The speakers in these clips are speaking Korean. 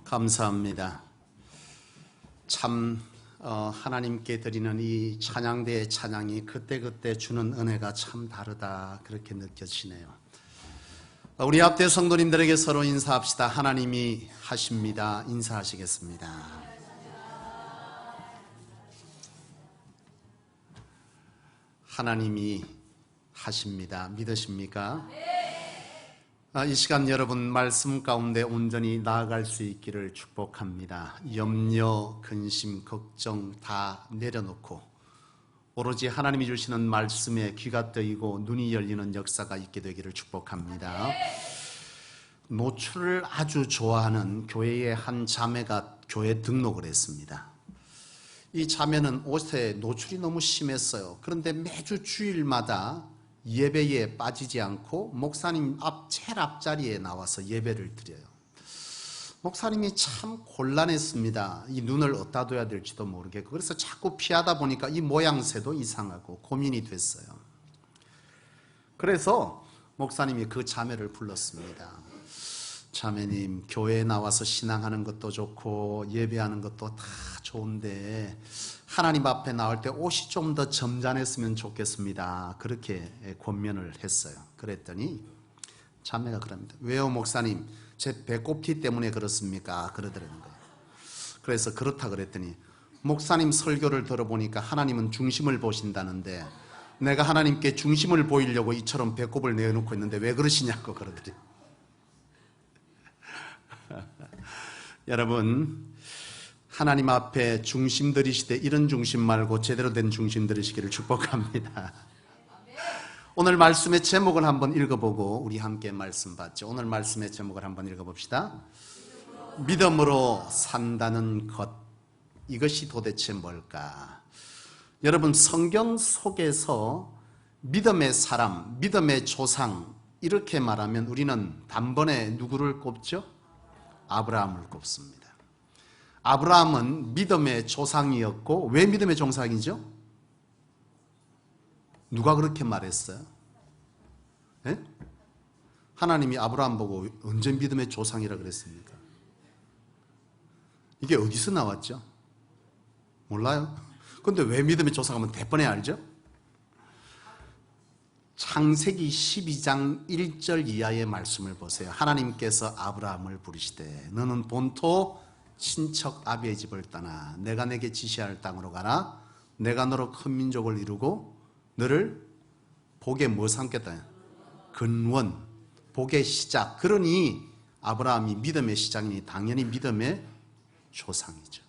감사합니다. 참 하나님께 드리는 이 찬양대의 찬양이 그때그때 주는 은혜가 참 다르다 그렇게 느껴지네요. 우리 앞대 성도님들에게 서로 인사합시다. 하나님이 하십니다. 인사하시겠습니다. 하나님이 하십니다. 믿으십니까? 이 시간 여러분 말씀 가운데 온전히 나아갈 수 있기를 축복합니다. 염려, 근심, 걱정 다 내려놓고 오로지 하나님이 주시는 말씀에 귀가 뜨이고 눈이 열리는 역사가 있게 되기를 축복합니다. 노출을 아주 좋아하는 교회의 한 자매가 교회 등록을 했습니다. 이 자매는 옷에 노출이 너무 심했어요. 그런데 매주 주일마다 예배에 빠지지 않고 목사님 제일 앞자리에 나와서 예배를 드려요. 목사님이 참 곤란했습니다. 이 눈을 어디다 둬야 될지도 모르겠고, 그래서 자꾸 피하다 보니까 이 모양새도 이상하고 고민이 됐어요. 그래서 목사님이 그 자매를 불렀습니다. 자매님, 교회에 나와서 신앙하는 것도 좋고 예배하는 것도 다 좋은데 하나님 앞에 나올 때 옷이 좀 더 점잖했으면 좋겠습니다. 그렇게 권면을 했어요. 그랬더니 자매가 그럽니다. 왜요 목사님? 제 배꼽티 때문에 그렇습니까? 그러더라는 거예요. 그래서 그렇다 그랬더니 목사님 설교를 들어보니까 하나님은 중심을 보신다는데 내가 하나님께 중심을 보이려고 이처럼 배꼽을 내어놓고 있는데 왜 그러시냐고 그러더래요. 여러분, 하나님 앞에 중심 들이시되 이런 중심 말고 제대로 된 중심 들이시기를 축복합니다. 오늘 말씀의 제목을 한번 읽어보고 우리 함께 말씀 받죠. 오늘 말씀의 제목을 한번 읽어봅시다. 믿음으로 산다는 것, 이것이 도대체 뭘까? 여러분, 성경 속에서 믿음의 사람, 믿음의 조상 이렇게 말하면 우리는 단번에 누구를 꼽죠? 아브라함을 꼽습니다. 아브라함은 믿음의 조상이었고, 왜 믿음의 조상이죠? 누가 그렇게 말했어요? 예? 하나님이 아브라함 보고 언제 믿음의 조상이라 그랬습니까? 이게 어디서 나왔죠? 몰라요? 근데 왜 믿음의 조상하면 대번에 알죠? 창세기 12장 1절 이하의 말씀을 보세요. 하나님께서 아브라함을 부르시되 너는 본토 친척 아비의 집을 떠나 내가 내게 지시할 땅으로 가라. 내가 너로 큰 민족을 이루고 너를 복의 뭐 삼겠다? 근원, 복의 시작. 그러니 아브라함이 믿음의 시작이니 당연히 믿음의 조상이죠.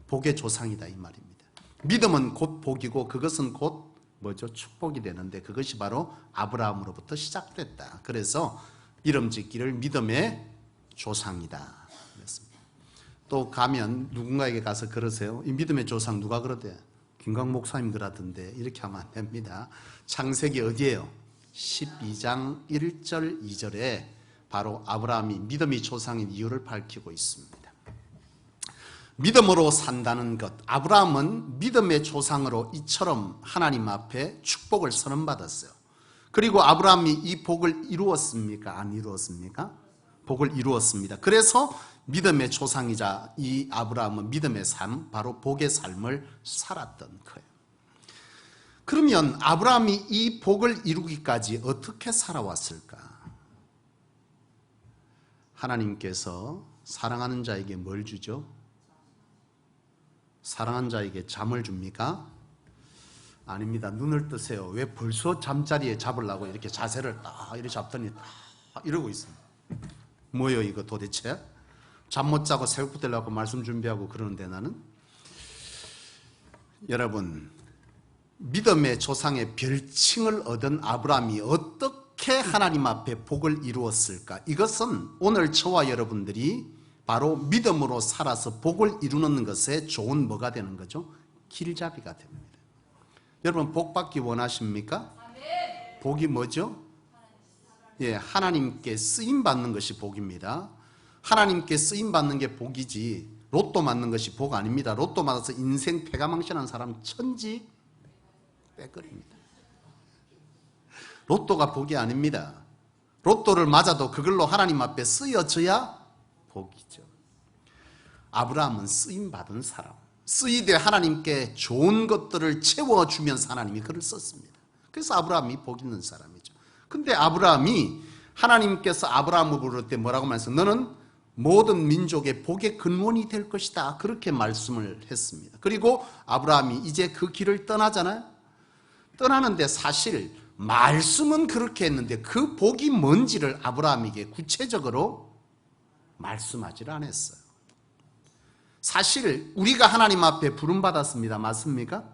복의 조상이다 이 말입니다. 믿음은 곧 복이고 그것은 곧 뭐죠? 축복이 되는데 그것이 바로 아브라함으로부터 시작됐다. 그래서 이름 짓기를 믿음의 조상이다. 또 가면 누군가에게 가서 그러세요. 이 믿음의 조상 누가 그러대? 김광 목사님 그러던데 이렇게 하면 안 됩니다. 창세기 어디예요? 12장 1절 2절에 바로 아브라함이 믿음의 조상인 이유를 밝히고 있습니다. 믿음으로 산다는 것. 아브라함은 믿음의 조상으로 이처럼 하나님 앞에 축복을 선언받았어요. 그리고 아브라함이 이 복을 이루었습니까? 안 이루었습니까? 복을 이루었습니다. 그래서 믿음의 조상이자 이 아브라함은 믿음의 삶, 바로 복의 삶을 살았던 거예요. 그러면 아브라함이 이 복을 이루기까지 어떻게 살아왔을까? 하나님께서 사랑하는 자에게 뭘 주죠? 사랑하는 자에게 잠을 줍니까? 아닙니다. 눈을 뜨세요. 왜 벌써 잠자리에 잡으려고 이렇게 자세를 딱 이렇게 잡더니 딱 이러고 있습니다. 뭐예요 이거 도대체? 잠 못 자고 새벽부터 되려고 말씀 준비하고 그러는데 나는? 여러분, 믿음의 조상의 별칭을 얻은 아브라함이 어떻게 하나님 앞에 복을 이루었을까? 이것은 오늘 저와 여러분들이 바로 믿음으로 살아서 복을 이루는 것에 좋은 뭐가 되는 거죠? 길잡이가 됩니다. 여러분 복 받기 원하십니까? 복이 뭐죠? 예, 하나님께 쓰임 받는 것이 복입니다. 하나님께 쓰임 받는 게 복이지 로또 맞는 것이 복 아닙니다. 로또 맞아서 인생 패가망신하는 사람 천지 빼거립니다. 로또가 복이 아닙니다. 로또를 맞아도 그걸로 하나님 앞에 쓰여져야 복이죠. 아브라함은 쓰임받은 사람, 쓰이되 하나님께 좋은 것들을 채워주면서 하나님이 그를 썼습니다. 그래서 아브라함이 복 있는 사람이죠. 근데 아브라함이 하나님께서 아브라함을 부를 때 뭐라고 말했어요? 너는 모든 민족의 복의 근원이 될 것이다. 그렇게 말씀을 했습니다. 그리고 아브라함이 이제 그 길을 떠나잖아요. 떠나는데 사실 말씀은 그렇게 했는데 그 복이 뭔지를 아브라함에게 구체적으로 말씀하지 않았어요. 사실 우리가 하나님 앞에 부름받았습니다. 맞습니까?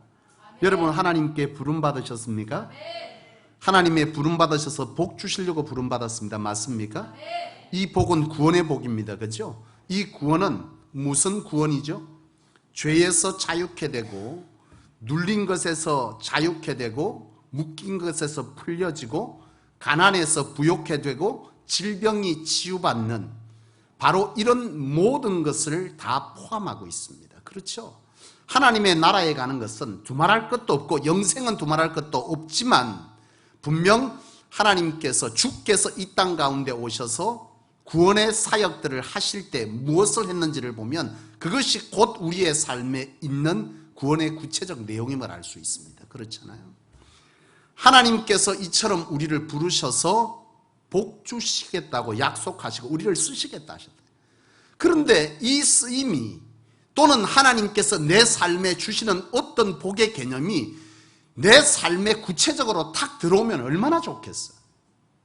여러분 하나님께 부름받으셨습니까? 하나님의 부름받으셔서 복 주시려고 부름받았습니다. 맞습니까? 이 복은 구원의 복입니다. 그렇죠? 이 구원은 무슨 구원이죠? 죄에서 자유케 되고 눌린 것에서 자유케 되고 묶인 것에서 풀려지고 가난에서 부욕케 되고 질병이 치유받는 바로 이런 모든 것을 다 포함하고 있습니다. 그렇죠? 하나님의 나라에 가는 것은 두말할 것도 없고 영생은 두말할 것도 없지만 분명 하나님께서 주께서 이 땅 가운데 오셔서 구원의 사역들을 하실 때 무엇을 했는지를 보면 그것이 곧 우리의 삶에 있는 구원의 구체적 내용임을 알 수 있습니다. 그렇잖아요. 하나님께서 이처럼 우리를 부르셔서 복 주시겠다고 약속하시고 우리를 쓰시겠다 하셨다. 그런데 이 쓰임이 또는 하나님께서 내 삶에 주시는 어떤 복의 개념이 내 삶에 구체적으로 탁 들어오면 얼마나 좋겠어요.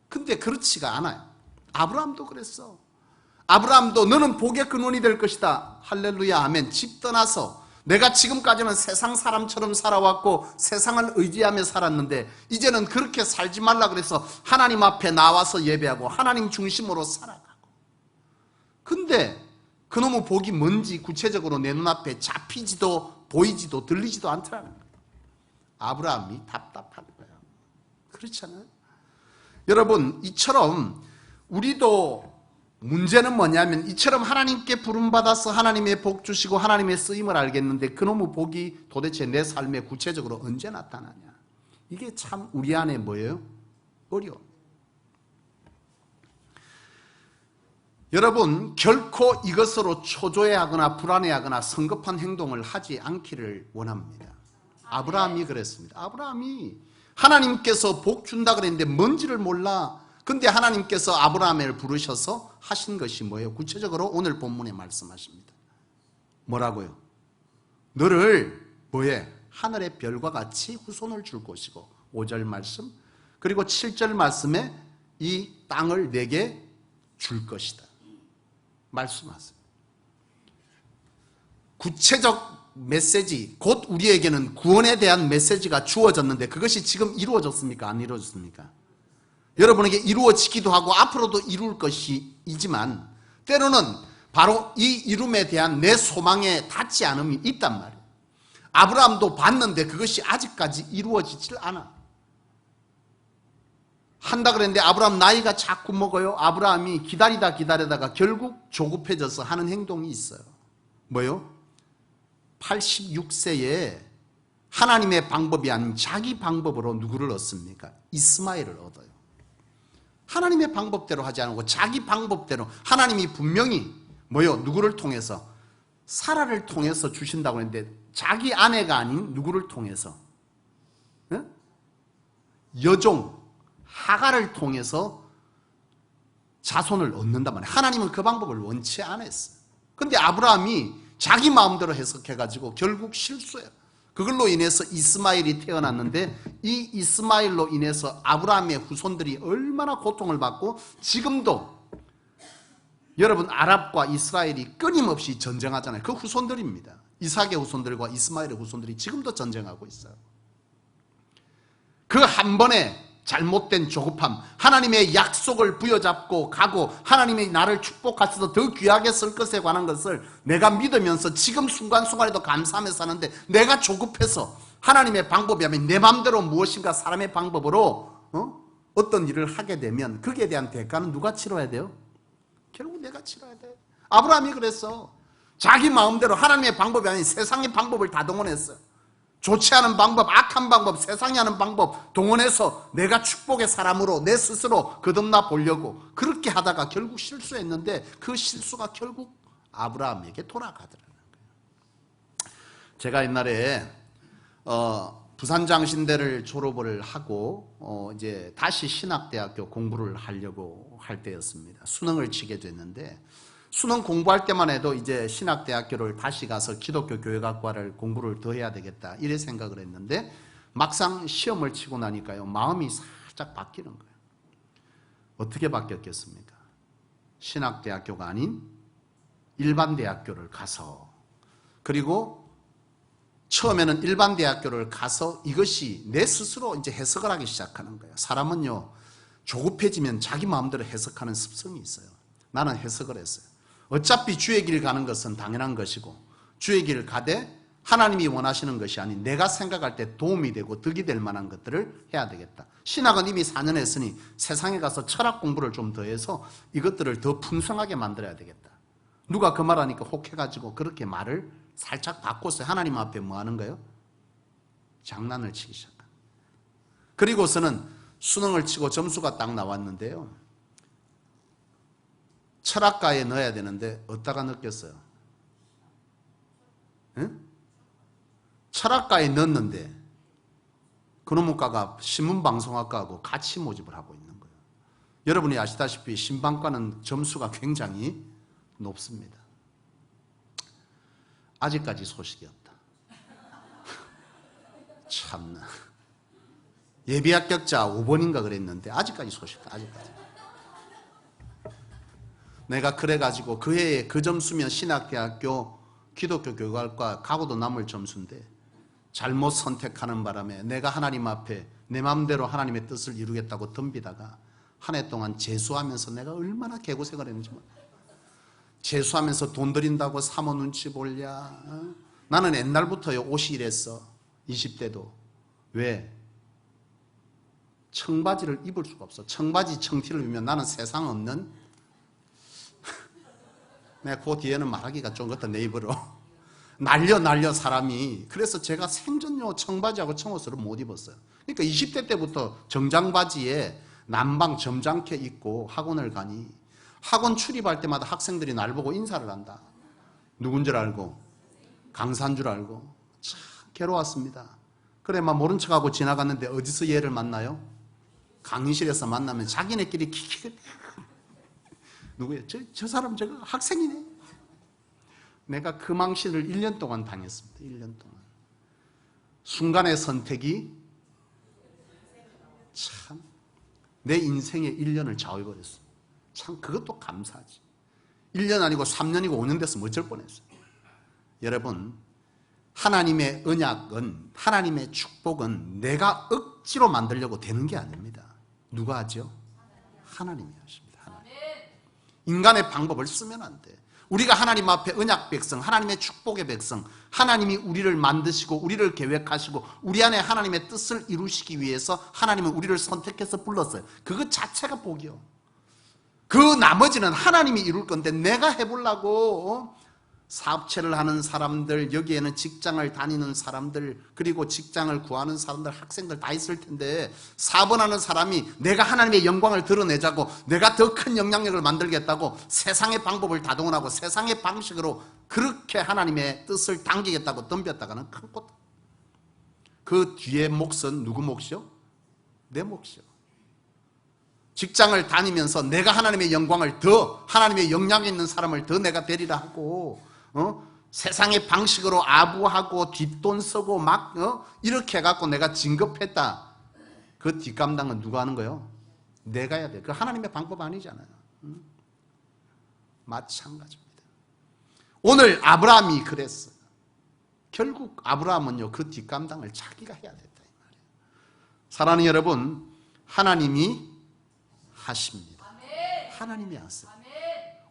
근데 그렇지가 않아요. 아브라함도 그랬어. 아브라함도 너는 복의 근원이 될 것이다. 할렐루야 아멘. 집 떠나서 내가 지금까지는 세상 사람처럼 살아왔고 세상을 의지하며 살았는데 이제는 그렇게 살지 말라 그래서 하나님 앞에 나와서 예배하고 하나님 중심으로 살아가고. 근데 그놈의 복이 뭔지 구체적으로 내 눈앞에 잡히지도 보이지도 들리지도 않더라는 거예요. 아브라함이 답답한 거예요. 그렇잖아요. 여러분 이처럼 우리도 문제는 뭐냐면 이처럼 하나님께 부름받아서 하나님의 복 주시고 하나님의 쓰임을 알겠는데 그놈의 복이 도대체 내 삶에 구체적으로 언제 나타나냐. 이게 참 우리 안에 뭐예요? 어려움. 여러분 결코 이것으로 초조해하거나 불안해하거나 성급한 행동을 하지 않기를 원합니다. 아브라함이 그랬습니다. 아브라함이 하나님께서 복 준다 그랬는데 뭔지를 몰라. 근데 하나님께서 아브라함을 부르셔서 하신 것이 뭐예요? 구체적으로 오늘 본문에 말씀하십니다. 뭐라고요? 너를 뭐해? 하늘의 별과 같이 후손을 줄 것이고 5절 말씀 그리고 7절 말씀에 이 땅을 내게 줄 것이다. 말씀하세요. 구체적 메시지, 곧 우리에게는 구원에 대한 메시지가 주어졌는데 그것이 지금 이루어졌습니까? 안 이루어졌습니까? 여러분에게 이루어지기도 하고 앞으로도 이룰 것이지만 때로는 바로 이 이룸에 대한 내 소망에 닿지 않음이 있단 말이에요. 아브라함도 봤는데 그것이 아직까지 이루어지질 않아. 한다 그랬는데 아브라함 나이가 자꾸 먹어요. 아브라함이 기다리다가 결국 조급해져서 하는 행동이 있어요. 뭐요? 86세에 하나님의 방법이 아닌 자기 방법으로 누구를 얻습니까? 이스마엘을 얻어요. 하나님의 방법대로 하지 않고 자기 방법대로 하나님이 분명히 뭐요? 누구를 통해서? 사라를 통해서 주신다고 했는데 자기 아내가 아닌 누구를 통해서? 네? 여종 하가를 통해서 자손을 얻는단 말이에요. 하나님은 그 방법을 원치 않았어요. 그런데 아브라함이 자기 마음대로 해석해가지고 결국 실수해요. 그걸로 인해서 이스마엘이 태어났는데 이 이스마엘로 인해서 아브라함의 후손들이 얼마나 고통을 받고 지금도 여러분 아랍과 이스라엘이 끊임없이 전쟁하잖아요. 그 후손들입니다. 이삭의 후손들과 이스마엘의 후손들이 지금도 전쟁하고 있어요. 그 한 번에 잘못된 조급함, 하나님의 약속을 부여잡고 가고 하나님이 나를 축복하셔서 더 귀하게 쓸 것에 관한 것을 내가 믿으면서 지금 순간순간에도 감사하며 사는데 내가 조급해서 하나님의 방법이 아닌 내 마음대로 무엇인가 사람의 방법으로 어떤 일을 하게 되면 거기에 대한 대가는 누가 치러야 돼요? 결국 내가 치러야 돼. 아브라함이 그랬어. 자기 마음대로 하나님의 방법이 아닌 세상의 방법을 다 동원했어요. 좋지 않은 방법, 악한 방법, 세상이 하는 방법 동원해서 내가 축복의 사람으로 내 스스로 거듭나 보려고 그렇게 하다가 결국 실수했는데 그 실수가 결국 아브라함에게 돌아가더라는 거예요. 제가 옛날에 부산장신대를 졸업을 하고 이제 다시 신학대학교 공부를 하려고 할 때였습니다. 수능을 치게 됐는데 수능 공부할 때만 해도 이제 신학대학교를 다시 가서 기독교 교회학과를 공부를 더 해야 되겠다 이래 생각을 했는데 막상 시험을 치고 나니까요 마음이 살짝 바뀌는 거예요. 어떻게 바뀌었겠습니까? 신학대학교가 아닌 일반 대학교를 가서, 그리고 처음에는 일반 대학교를 가서 이것이 내 스스로 이제 해석을 하기 시작하는 거예요. 사람은요 조급해지면 자기 마음대로 해석하는 습성이 있어요. 나는 해석을 했어요. 어차피 주의 길 가는 것은 당연한 것이고 주의 길을 가되 하나님이 원하시는 것이 아닌 내가 생각할 때 도움이 되고 득이 될 만한 것들을 해야 되겠다. 신학은 이미 4년 했으니 세상에 가서 철학 공부를 좀 더 해서 이것들을 더 풍성하게 만들어야 되겠다. 누가 그 말하니까 혹해가지고 그렇게 말을 살짝 바꿨어요. 하나님 앞에 뭐 하는 거예요? 장난을 치기 시작한. 그리고서는 수능을 치고 점수가 딱 나왔는데요. 철학과에 넣어야 되는데 어디다가 넣겠어요? 응? 철학과에 넣었는데 그놈의 과가 신문방송학과하고 같이 모집을 하고 있는 거예요. 여러분이 아시다시피 신방과는 점수가 굉장히 높습니다. 아직까지 소식이 없다. 참나. 예비 합격자 5번인가 그랬는데 아직까지 소식이 없다. 아직까지. 내가 그래가지고 그 해에 그 점수면 신학대학교 기독교 교육학과 가고도 남을 점수인데 잘못 선택하는 바람에 내가 하나님 앞에 내 마음대로 하나님의 뜻을 이루겠다고 덤비다가 한 해 동안 재수하면서 내가 얼마나 개고생을 했는지 몰라. 재수하면서 돈 들인다고 사모 눈치 볼랴. 나는 옛날부터요 옷이 이랬어. 20대도. 왜? 청바지를 입을 수가 없어. 청바지 청티를 입으면 나는 세상 없는 내가 그 뒤에는 말하기가 좀 그렇다 내 입으로. 날려 사람이. 그래서 제가 생전요 청바지하고 청옷을 못 입었어요. 그러니까 20대 때부터 정장바지에 남방 점잖게 입고 학원을 가니 학원 출입할 때마다 학생들이 날 보고 인사를 한다. 누군 줄 알고? 강사인 줄 알고. 참 괴로웠습니다. 그래 막 모른 척하고 지나갔는데 어디서 얘를 만나요? 강의실에서 만나면 자기네끼리 키키를 누구야? 저 사람 저거 학생이네. 내가 그 망신을 1년 동안 당했습니다. 1년 동안. 순간의 선택이 참 내 인생의 1년을 좌우해버렸어. 참 그것도 감사하지. 1년 아니고 3년이고 5년 됐으면 어쩔 뻔했어요. 여러분, 하나님의 언약은, 하나님의 축복은 내가 억지로 만들려고 되는 게 아닙니다. 누가 하죠? 하나님이 하십니다. 하나님. 인간의 방법을 쓰면 안 돼. 우리가 하나님 앞에 언약 백성, 하나님의 축복의 백성, 하나님이 우리를 만드시고 우리를 계획하시고 우리 안에 하나님의 뜻을 이루시기 위해서 하나님은 우리를 선택해서 불렀어요. 그것 자체가 복이요. 그 나머지는 하나님이 이룰 건데 내가 해보려고 사업체를 하는 사람들, 여기에는 직장을 다니는 사람들, 그리고 직장을 구하는 사람들, 학생들 다 있을 텐데 4번 하는 사람이 내가 하나님의 영광을 드러내자고 내가 더 큰 영향력을 만들겠다고 세상의 방법을 다동원하고 세상의 방식으로 그렇게 하나님의 뜻을 당기겠다고 덤볐다가는 큰 꼴. 그 뒤에 몫은 누구 몫이요? 내 몫이요. 직장을 다니면서 내가 하나님의 영광을 더, 하나님의 영향 있는 사람을 더 내가 되리라 하고 세상의 방식으로 아부하고 뒷돈 쓰고 막 이렇게 해갖고 내가 진급했다. 그 뒷감당은 누가 하는 거예요? 내가 해야 돼. 그 하나님의 방법 아니잖아요. 마찬가지입니다. 오늘 아브라함이 그랬어요. 결국 아브라함은요 그 뒷감당을 자기가 해야 됐다 이 말이에요. 사랑하는 여러분, 하나님이 하십니다. 하나님이 하세요.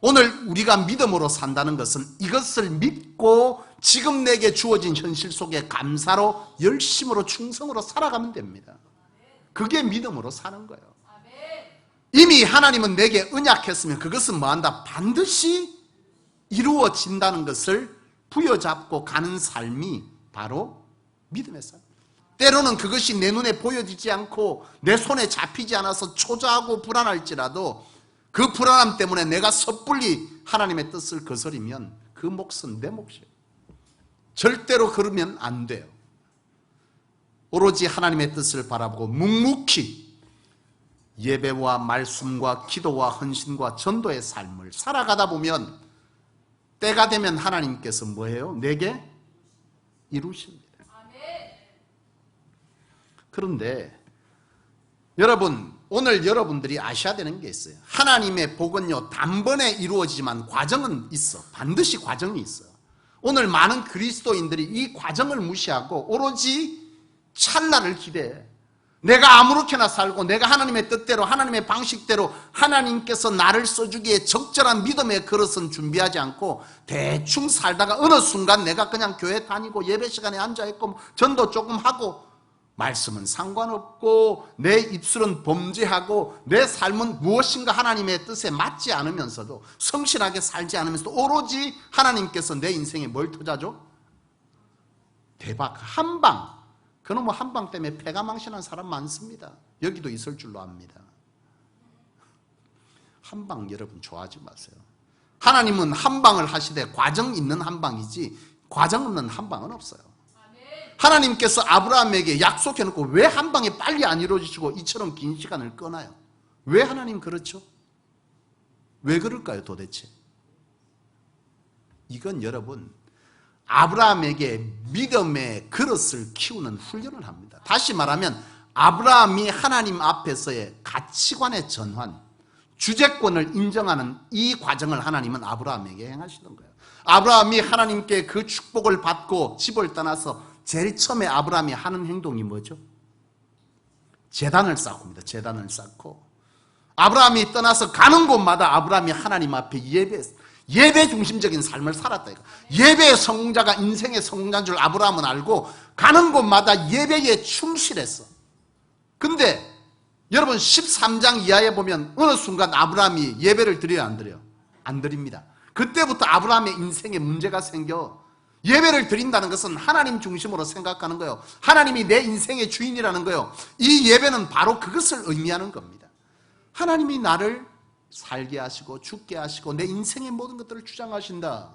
오늘 우리가 믿음으로 산다는 것은 이것을 믿고 지금 내게 주어진 현실 속에 감사로 열심으로 충성으로 살아가면 됩니다. 그게 믿음으로 사는 거예요. 이미 하나님은 내게 언약했으면 그것은 뭐한다? 반드시 이루어진다는 것을 부여잡고 가는 삶이 바로 믿음의 삶. 때로는 그것이 내 눈에 보여지지 않고 내 손에 잡히지 않아서 초조하고 불안할지라도 그 불안함 때문에 내가 섣불리 하나님의 뜻을 거스르면 그 몫은 내 몫이에요. 절대로 그러면 안 돼요. 오로지 하나님의 뜻을 바라보고 묵묵히 예배와 말씀과 기도와 헌신과 전도의 삶을 살아가다 보면 때가 되면 하나님께서 뭐예요? 내게 이루십니다. 그런데 여러분, 오늘 여러분들이 아셔야 되는 게 있어요. 하나님의 복은요, 단번에 이루어지지만 과정은 있어. 반드시 과정이 있어요. 오늘 많은 그리스도인들이 이 과정을 무시하고 오로지 찰나를 기대해. 내가 아무렇게나 살고 내가 하나님의 뜻대로 하나님의 방식대로 하나님께서 나를 써주기에 적절한 믿음의 그릇은 준비하지 않고 대충 살다가 어느 순간 내가 그냥 교회 다니고 예배 시간에 앉아있고 전도 조금 하고 말씀은 상관없고 내 입술은 범죄하고 내 삶은 무엇인가 하나님의 뜻에 맞지 않으면서도 성실하게 살지 않으면서도 오로지 하나님께서 내 인생에 뭘 투자죠? 대박, 한방. 그놈의 한방 때문에 폐가 망신한 사람 많습니다. 여기도 있을 줄로 압니다. 한방 여러분 좋아하지 마세요. 하나님은 한방을 하시되 과정 있는 한방이지 과정 없는 한방은 없어요. 하나님께서 아브라함에게 약속해놓고 왜 한방에 빨리 안 이루어지시고 이처럼 긴 시간을 끄나요? 왜 하나님 그렇죠? 왜 그럴까요 도대체? 이건 여러분 아브라함에게 믿음의 그릇을 키우는 훈련을 합니다. 다시 말하면 아브라함이 하나님 앞에서의 가치관의 전환, 주재권을 인정하는 이 과정을 하나님은 아브라함에게 행하시는 거예요. 아브라함이 하나님께 그 축복을 받고 집을 떠나서 제일 처음에 아브라함이 하는 행동이 뭐죠? 제단을 쌓습니다. 제단을 쌓고 아브라함이 떠나서 가는 곳마다 아브라함이 하나님 앞에 예배 중심적인 삶을 살았다. 예배의 성공자가 인생의 성공자인 줄 아브라함은 알고 가는 곳마다 예배에 충실했어. 근데 여러분 13장 이하에 보면 어느 순간 아브라함이 예배를 드려요? 안 드려요? 안 드립니다. 그때부터 아브라함의 인생에 문제가 생겨. 예배를 드린다는 것은 하나님 중심으로 생각하는 거예요. 하나님이 내 인생의 주인이라는 거예요. 이 예배는 바로 그것을 의미하는 겁니다. 하나님이 나를 살게 하시고 죽게 하시고 내 인생의 모든 것들을 주장하신다.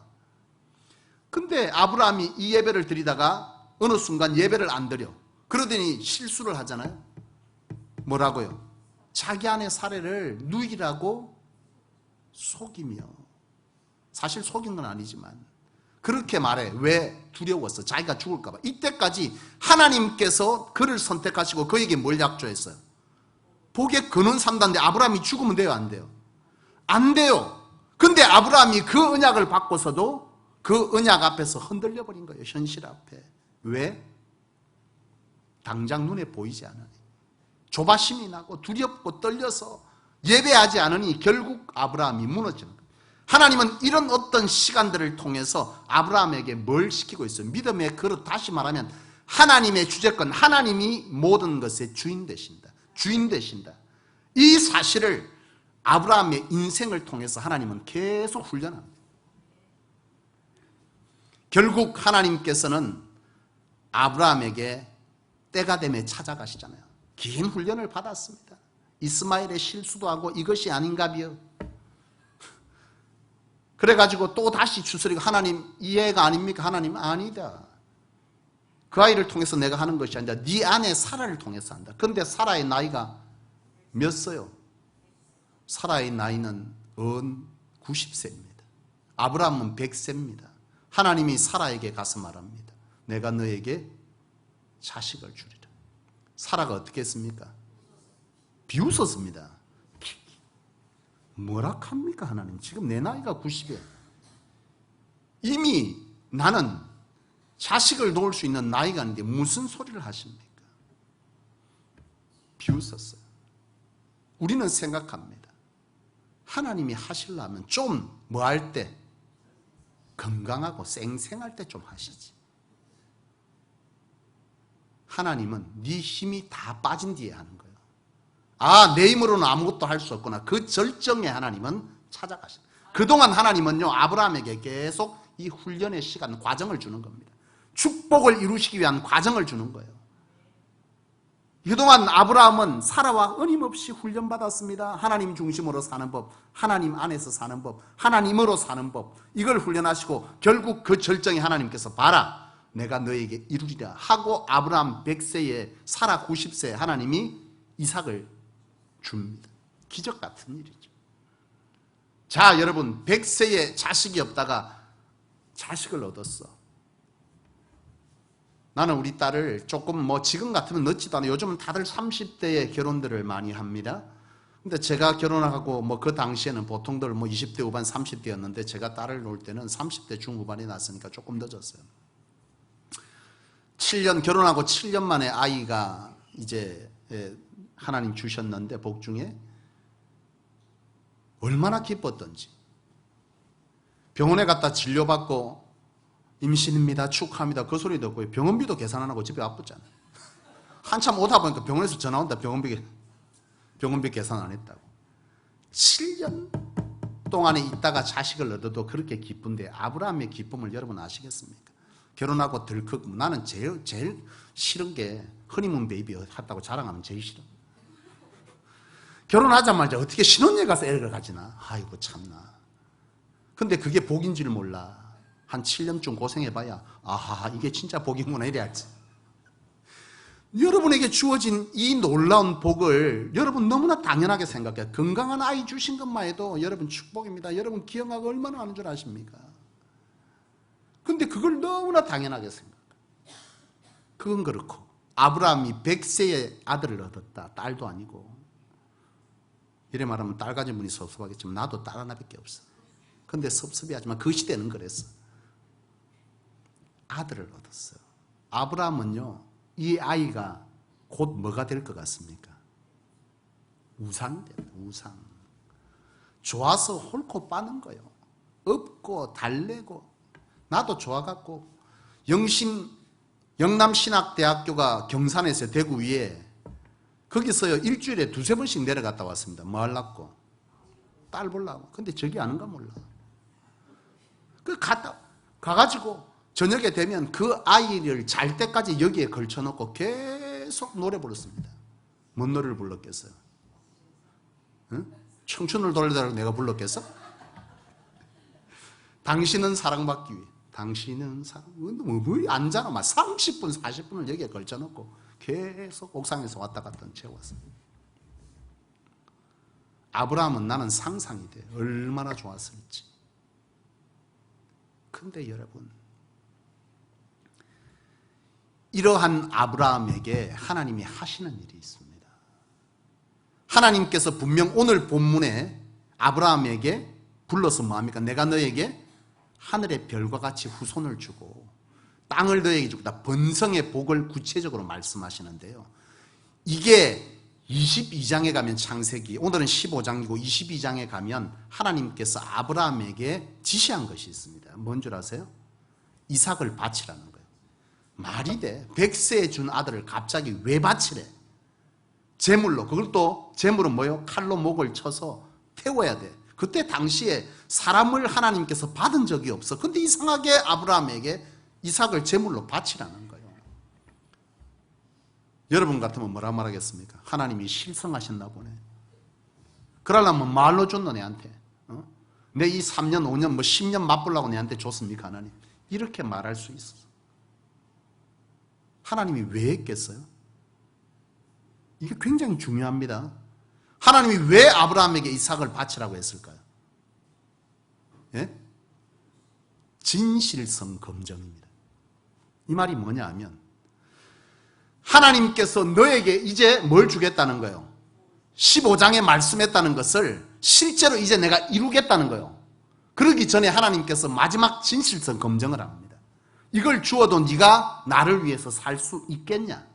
근데 아브라함이 이 예배를 드리다가 어느 순간 예배를 안 드려. 그러더니 실수를 하잖아요. 뭐라고요? 자기 아내 사례를 누이라고 속이며, 사실 속인 건 아니지만 그렇게 말해. 왜? 두려웠어. 자기가 죽을까 봐. 이때까지 하나님께서 그를 선택하시고 그에게 뭘 약조했어요? 복의 근원 산다는데 아브라함이 죽으면 돼요? 안 돼요? 안 돼요. 근데 아브라함이 그 언약을 받고서도 그 언약 앞에서 흔들려 버린 거예요. 현실 앞에. 왜? 당장 눈에 보이지 않으니, 조바심이 나고 두렵고 떨려서 예배하지 않으니 결국 아브라함이 무너지는 거예요. 하나님은 이런 어떤 시간들을 통해서 아브라함에게 뭘 시키고 있어요? 믿음의 그릇, 다시 말하면 하나님의 주재권, 하나님이 모든 것의 주인 되신다. 주인 되신다. 이 사실을 아브라함의 인생을 통해서 하나님은 계속 훈련합니다. 결국 하나님께서는 아브라함에게 때가 되면 찾아가시잖아요. 긴 훈련을 받았습니다. 이스마엘의 실수도 하고 이것이 아닌가비요. 그래가지고 또 다시 추스리고 하나님 이 애가 아닙니까? 하나님 아니다. 그 아이를 통해서 내가 하는 것이 아니라 네 아내 사라를 통해서 한다. 그런데 사라의 나이가 몇 세요? 사라의 나이는 90세입니다. 아브라함은 100세입니다. 하나님이 사라에게 가서 말합니다. 내가 너에게 자식을 주리라. 사라가 어떻게 했습니까? 비웃었습니다. 뭐라 합니까 하나님? 지금 내 나이가 90이에요. 이미 나는 자식을 놓을 수 있는 나이가 아닌데 무슨 소리를 하십니까? 비웃었어요. 우리는 생각합니다. 하나님이 하시려면 좀 뭐 할 때, 건강하고 쌩쌩할 때 좀 하시지. 하나님은 네 힘이 다 빠진 뒤에 하는 거예요. 아, 내 힘으로는 아무것도 할 수 없구나. 그 절정에 하나님은 찾아가십니다. 그동안 하나님은요, 아브라함에게 계속 이 훈련의 시간, 과정을 주는 겁니다. 축복을 이루시기 위한 과정을 주는 거예요. 그동안 아브라함은 사라와 끊임없이 훈련받았습니다. 하나님 중심으로 사는 법, 하나님 안에서 사는 법, 하나님으로 사는 법, 이걸 훈련하시고 결국 그 절정에 하나님께서 봐라, 내가 너에게 이루리라 하고 아브라함 100세에 사라 90세에 하나님이 이삭을 줍니다. 기적 같은 일이죠. 자, 여러분, 100세에 자식이 없다가 자식을 얻었어. 나는 우리 딸을 조금 지금 같으면 늦지도 않아. 요즘은 다들 30대에 결혼들을 많이 합니다. 근데 제가 결혼하고 그 당시에는 보통들 20대 후반 30대였는데 제가 딸을 놓을 때는 30대 중후반이 났으니까 조금 늦었어요. 7년 결혼하고 7년 만에 아이가 이제 하나님 주셨는데 복 중에 얼마나 기뻤던지. 병원에 갔다 진료받고 임신입니다, 축하합니다, 그 소리 듣고 병원비도 계산 안 하고 집에 와봤잖아요. 한참 오다 보니까 병원에서 전화 온다. 병원비 계산 안 했다고. 7년 동안에 있다가 자식을 얻어도 그렇게 기쁜데 아브라함의 기쁨을 여러분 아시겠습니까? 결혼하고 덜컥 나는 제일 싫은 게 허니문 베이비 했다고 자랑하면 제일 싫어. 결혼하자마자 어떻게 신혼여행 가서 애를 가지나. 아이고 참나. 근데 그게 복인 줄 몰라. 한 7년쯤 고생해봐야 아하 이게 진짜 복이구나 이래야지. 여러분에게 주어진 이 놀라운 복을 여러분 너무나 당연하게 생각해요. 건강한 아이 주신 것만 해도 여러분 축복입니다. 여러분 기억하고 얼마나 하는 줄 아십니까? 근데 그걸 너무나 당연하게 생각해요. 그건 그렇고 아브라함이 100세에 아들을 얻었다. 딸도 아니고. 이래 말하면 딸 가진 분이 섭섭하겠지만 나도 딸 하나밖에 없어. 근데 섭섭해하지만 그 시대는 그랬어. 아들을 얻었어요. 아브라함은요, 이 아이가 곧 뭐가 될 것 같습니까? 우상이 됩니다. 우상. 좋아서 홀고 빠는 거예요. 없고 달래고. 나도 좋아갖고 영남신학대학교가 경산에서 대구 위에 거기서요 일주일에 2-3번씩 내려갔다 왔습니다. 뭐 하려고? 딸 보려고. 근데 저기 아는가 몰라. 가가지고 저녁에 되면 그 아이를 잘 때까지 여기에 걸쳐놓고 계속 노래 불렀습니다. 뭔 노래를 불렀겠어요? 응? 청춘을 돌려달라고 내가 불렀겠어? 당신은 사랑받기 위해. 당신은 앉아나 막 30분 40분을 여기에 걸쳐놓고 계속 옥상에서 왔다 갔다 채웠습니다. 아브라함은 나는 상상이 돼. 얼마나 좋았을지. 근데 여러분, 이러한 아브라함에게 하나님이 하시는 일이 있습니다. 하나님께서 분명 오늘 본문에 아브라함에게 불러서 뭐합니까? 내가 너에게 하늘의 별과 같이 후손을 주고 땅을 너에게 주겠다. 번성의 복을 구체적으로 말씀하시는데요. 이게 22장에 가면 창세기, 오늘은 15장이고 22장에 가면 하나님께서 아브라함에게 지시한 것이 있습니다. 뭔 줄 아세요? 이삭을 바치라는 거예요. 말이 돼. 100세에 준 아들을 갑자기 왜 바치래? 제물로. 그걸 또 제물은 뭐예요? 칼로 목을 쳐서 태워야 돼. 그때 당시에 사람을 하나님께서 받은 적이 없어. 근데 이상하게 아브라함에게 이삭을 제물로 바치라는 거예요. 여러분 같으면 뭐라 말하겠습니까? 하나님이 실성하셨나 보네. 그러려면 말로 줬노 내한테. 내 이 3년 5년 10년 맛보려고 내한테 줬습니까 하나님? 이렇게 말할 수 있어. 하나님이 왜 했겠어요? 이게 굉장히 중요합니다. 하나님이 왜 아브라함에게 이삭을 바치라고 했을까요? 예? 진실성 검증입니다. 이 말이 뭐냐 하면 하나님께서 너에게 이제 뭘 주겠다는 거예요? 15장에 말씀했다는 것을 실제로 이제 내가 이루겠다는 거예요. 그러기 전에 하나님께서 마지막 진실성 검증을 합니다. 이걸 주어도 네가 나를 위해서 살 수 있겠냐?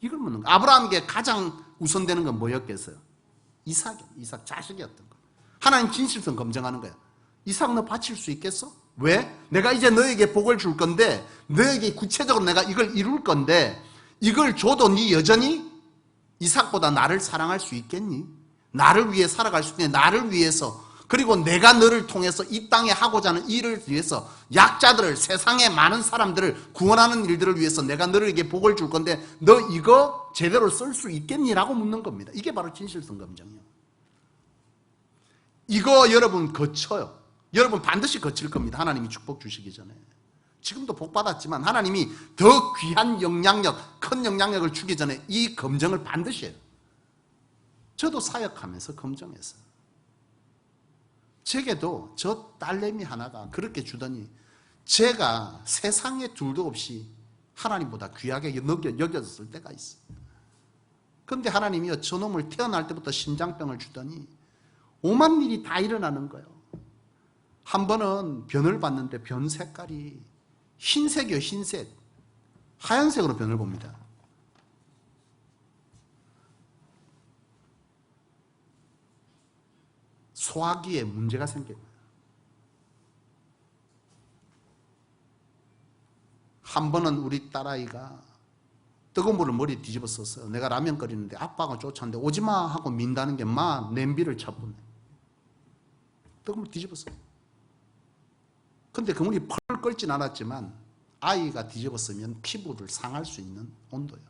이걸 묻는 거예요. 아브라함에게 가장 우선되는 건 뭐였겠어요? 이삭 자식이었던 거예요. 하나님 진실성 검증하는 거예요. 이삭 너 바칠 수 있겠어? 왜? 내가 이제 너에게 복을 줄 건데 너에게 구체적으로 내가 이걸 이룰 건데 이걸 줘도 네 여전히 이삭보다 나를 사랑할 수 있겠니? 나를 위해 살아갈 수 있겠니? 나를 위해서 그리고 내가 너를 통해서 이 땅에 하고자 하는 일을 위해서 약자들을 세상의 많은 사람들을 구원하는 일들을 위해서 내가 너에게 복을 줄 건데 너 이거 제대로 쓸 수 있겠니라고 묻는 겁니다. 이게 바로 진실성 검증이에요. 이거 여러분 거쳐요. 여러분 반드시 거칠 겁니다. 하나님이 축복 주시기 전에. 지금도 복 받았지만 하나님이 더 귀한 영향력, 큰 영향력을 주기 전에 이 검증을 반드시 해요. 저도 사역하면서 검증했어요. 제게도 저 딸내미 하나가 그렇게 주더니 제가 세상에 둘도 없이 하나님보다 귀하게 여겨졌을 때가 있어요. 그런데 하나님이요, 저놈을 태어날 때부터 심장병을 주더니 오만 일이 다 일어나는 거예요. 한 번은 변을 봤는데 변 색깔이 흰색이요, 흰색. 하얀색으로 변을 봅니다. 소화기에 문제가 생겨요. 한 번은 우리 딸아이가 뜨거운 물을 머리에 뒤집어 썼어요. 내가 라면 끓이는데 아빠가 쫓았는데 오지마 하고 민다는 게 막 냄비를 차분해. 뜨거운 물 뒤집었어. 근데 그 물이 펄 끓진 않았지만 아이가 뒤집었으면 피부를 상할 수 있는 온도예요.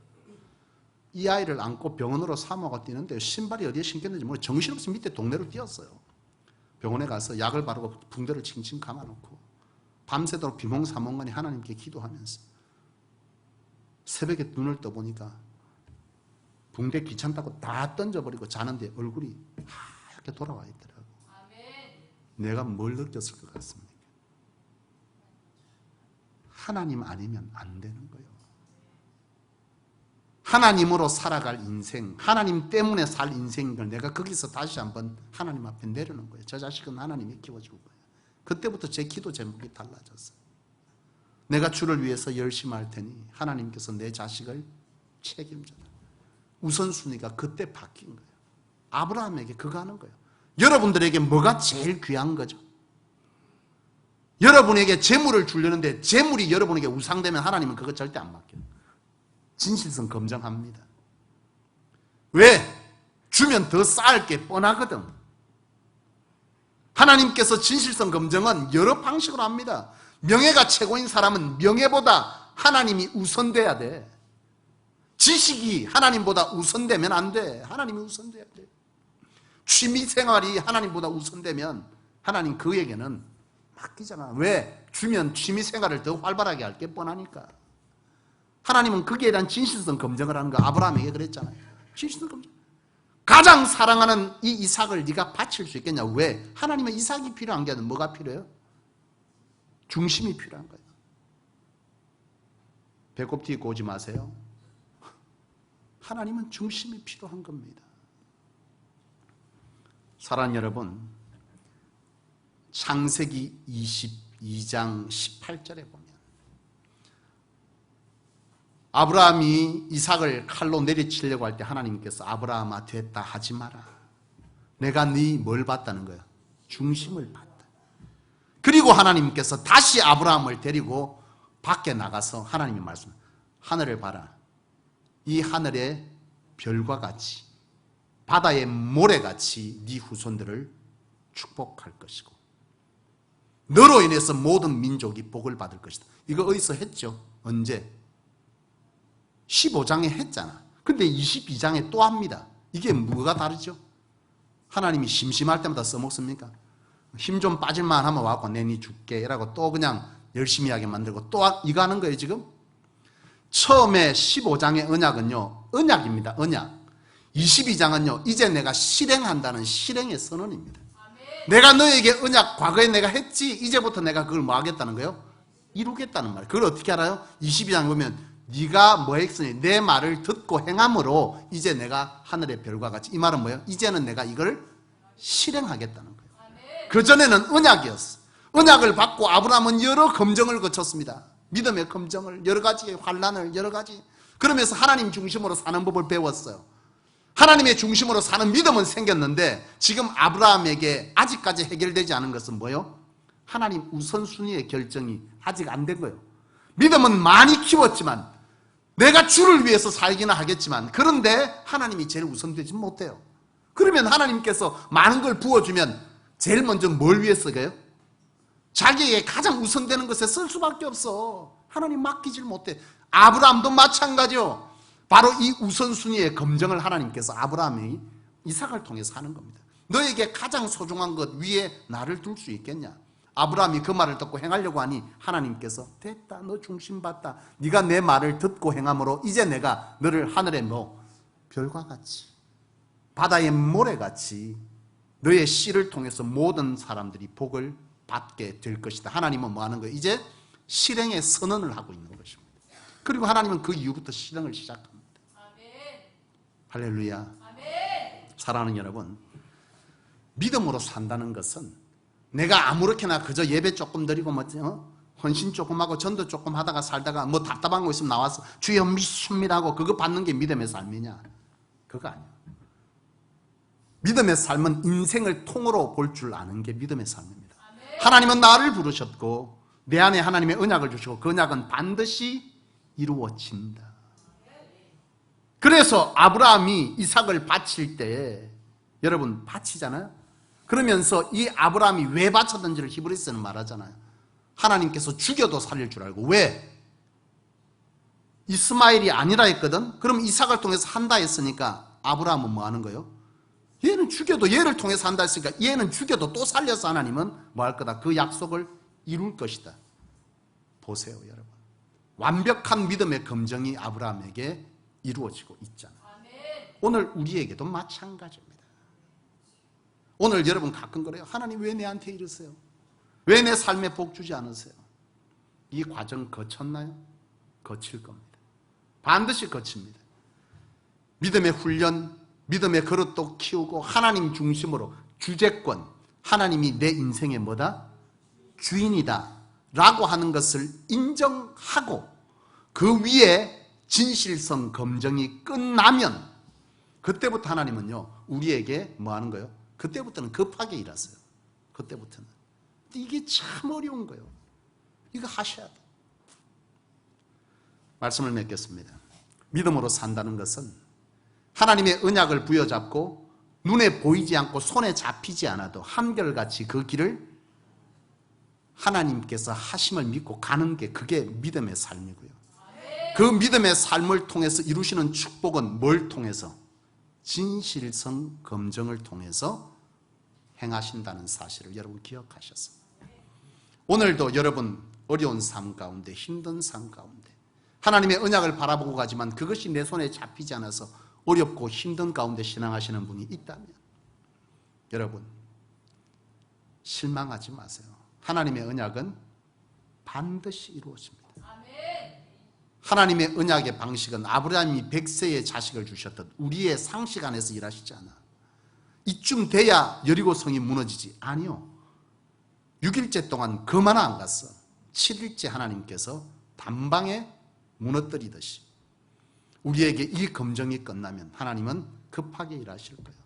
이 아이를 안고 병원으로 사모가 뛰는데 신발이 어디에 신겼는지 모르고 정신없이 밑에 동네로 뛰었어요. 병원에 가서 약을 바르고 붕대를 칭칭 감아놓고 밤새도록 비몽사몽간에 하나님께 기도하면서 새벽에 눈을 떠보니까 붕대 귀찮다고 다 던져버리고 자는데 얼굴이 하얗게 돌아와 있더라고. 내가 뭘 느꼈을 것 같습니까? 하나님 아니면 안 되는 거예요. 하나님으로 살아갈 인생, 하나님 때문에 살 인생인 걸 내가 거기서 다시 한번 하나님 앞에 내려놓은 거예요. 저 자식은 하나님이 키워줄 거예요. 그때부터 제 기도 제목이 달라졌어요. 내가 주를 위해서 열심히 할 테니 하나님께서 내 자식을 책임져라. 우선순위가 그때 바뀐 거예요. 아브라함에게 그거 하는 거예요. 여러분들에게 뭐가 제일 귀한 거죠? 여러분에게 재물을 주려는데 재물이 여러분에게 우상되면 하나님은 그거 절대 안 맡겨요. 진실성 검증합니다. 왜? 주면 더 쌓을 게 뻔하거든. 하나님께서 진실성 검증은 여러 방식으로 합니다. 명예가 최고인 사람은 명예보다 하나님이 우선돼야 돼. 지식이 하나님보다 우선되면 안 돼. 하나님이 우선돼야 돼. 취미생활이 하나님보다 우선되면 하나님 그에게는 맡기잖아. 왜? 주면 취미생활을 더 활발하게 할 게 뻔하니까. 하나님은 거기에 대한 진실성 검증을 하는 거 아브라함에게 그랬잖아요. 진실성 검증. 가장 사랑하는 이 이삭을 네가 바칠 수 있겠냐? 왜? 하나님은 이삭이 필요한 게 아니라 뭐가 필요해요? 중심이 필요한 거예요. 배꼽 뒤집고 오지 마세요. 하나님은 중심이 필요한 겁니다. 사랑하는 여러분, 창세기 22장 18절에 보면 아브라함이 이삭을 칼로 내리치려고 할 때 하나님께서 아브라함아 됐다 하지 마라. 내가 네 뭘 봤다는 거야? 중심을 봤다. 그리고 하나님께서 다시 아브라함을 데리고 밖에 나가서 하나님이 말씀, 하늘을 봐라. 이 하늘의 별과 같이 바다의 모래같이 네 후손들을 축복할 것이고 너로 인해서 모든 민족이 복을 받을 것이다. 이거 어디서 했죠? 언제? 15장에 했잖아. 근데 22장에 또 합니다. 이게 뭐가 다르죠? 하나님이 심심할 때마다 써먹습니까? 힘 좀 빠질만 하면 와갖고 내니 줄게 이라고 또 그냥 열심히 하게 만들고 또 이거 하는 거예요 지금? 처음에 15장의 언약은요 언약입니다. 언약. 22장은요 이제 내가 실행한다는 실행의 선언입니다. 내가 너에게 언약 과거에 내가 했지 이제부터 내가 그걸 뭐 하겠다는 거예요? 이루겠다는 말이에요. 그걸 어떻게 알아요? 22장 보면 네가 뭐 했으니 내 말을 듣고 행함으로 이제 내가 하늘의 별과 같이. 이 말은 뭐예요? 이제는 내가 이걸 실행하겠다는 거예요. 그전에는 언약이었어. 언약을 받고 아브라함은 여러 검증을 거쳤습니다. 믿음의 검증을, 여러 가지의 환난을, 여러 가지. 그러면서 하나님 중심으로 사는 법을 배웠어요. 하나님의 중심으로 사는 믿음은 생겼는데 지금 아브라함에게 아직까지 해결되지 않은 것은 뭐예요? 하나님 우선순위의 결정이 아직 안 된 거예요. 믿음은 많이 키웠지만 내가 주를 위해서 살기는 하겠지만 그런데 하나님이 제일 우선되지 못해요. 그러면 하나님께서 많은 걸 부어주면 제일 먼저 뭘 위해 쓰게요? 자기에게 가장 우선되는 것에 쓸 수밖에 없어. 하나님 맡기질 못해. 아브라함도 마찬가지요. 바로 이 우선순위의 검증을 하나님께서 아브라함이 이삭을 통해서 하는 겁니다. 너에게 가장 소중한 것 위에 나를 둘 수 있겠냐? 아브라함이 그 말을 듣고 행하려고 하니 하나님께서 됐다, 너 중심받다, 네가 내 말을 듣고 행함으로 이제 내가 너를 하늘의 별과 같이 바다의 모래같이 너의 씨를 통해서 모든 사람들이 복을 받게 될 것이다. 하나님은 뭐 하는 거예요? 이제 실행의 선언을 하고 있는 것입니다. 그리고 하나님은 그 이후부터 실행을 시작합니다. 할렐루야. 사랑하는 여러분, 믿음으로 산다는 것은 내가 아무렇게나 그저 예배 조금 드리고 헌신 조금 하고 전도 조금 하다가 살다가 뭐 답답한 거 있으면 나와서 주여 믿습니다 하고 그거 받는 게 믿음의 삶이냐? 그거 아니야. 믿음의 삶은 인생을 통으로 볼 줄 아는 게 믿음의 삶입니다. 하나님은 나를 부르셨고 내 안에 하나님의 언약을 주시고 그 언약은 반드시 이루어진다. 그래서 아브라함이 이삭을 바칠 때 여러분 바치잖아요. 그러면서 이 아브라함이 왜 바쳤는지를 히브리서는 말하잖아요. 하나님께서 죽여도 살릴 줄 알고. 왜? 이스마엘이 아니라 했거든. 그럼 이삭을 통해서 한다 했으니까 아브라함은 뭐 하는 거예요? 얘는 죽여도 얘를 통해서 한다 했으니까 얘는 죽여도 또 살려서 하나님은 뭐 할 거다? 그 약속을 이룰 것이다. 보세요 여러분, 완벽한 믿음의 검증이 아브라함에게 이루어지고 있잖아요. 오늘 우리에게도 마찬가지입니다. 오늘 여러분 가끔 그래요. 하나님 왜 내한테 이러세요? 왜 내 삶에 복 주지 않으세요? 이 과정 거쳤나요? 거칠 겁니다. 반드시 거칩니다. 믿음의 훈련, 믿음의 그릇도 키우고 하나님 중심으로 주재권, 하나님이 내 인생의 뭐다? 주인이다 라고 하는 것을 인정하고 그 위에 진실성 검증이 끝나면 그때부터 하나님은요 우리에게 뭐 하는 거예요? 그때부터는 급하게 일하세요. 그때부터는. 이게 참 어려운 거예요. 이거 하셔야 돼요. 말씀을 맺겠습니다. 믿음으로 산다는 것은 하나님의 언약을 부여잡고 눈에 보이지 않고 손에 잡히지 않아도 한결같이 그 길을 하나님께서 하심을 믿고 가는 게 그게 믿음의 삶이고요. 그 믿음의 삶을 통해서 이루시는 축복은 뭘 통해서? 진실성 검증을 통해서 행하신다는 사실을 여러분 기억하셨습니다. 오늘도 여러분 어려운 삶 가운데, 힘든 삶 가운데 하나님의 언약을 바라보고 가지만 그것이 내 손에 잡히지 않아서 어렵고 힘든 가운데 신앙하시는 분이 있다면 여러분 실망하지 마세요. 하나님의 언약은 반드시 이루어집니다. 하나님의 언약의 방식은 아브라함이 100세의 자식을 주셨듯 우리의 상식 안에서 일하시지 않아. 이쯤 돼야 여리고성이 무너지지. 아니요. 6일째 동안 그만 안 갔어. 7일째 하나님께서 단방에 무너뜨리듯이 우리에게 이 검증이 끝나면 하나님은 급하게 일하실 거예요.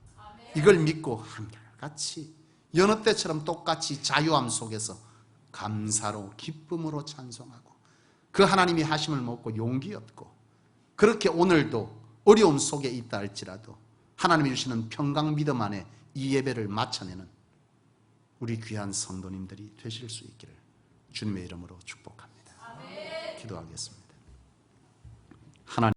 이걸 믿고 한결같이 여느 때처럼 똑같이 자유함 속에서 감사로 기쁨으로 찬송하고 그 하나님이 하심을 먹고 용기 얻고 그렇게 오늘도 어려움 속에 있다 할지라도 하나님이 주시는 평강 믿음 안에 이 예배를 마쳐내는 우리 귀한 성도님들이 되실 수 있기를 주님의 이름으로 축복합니다. 기도하겠습니다. 하나님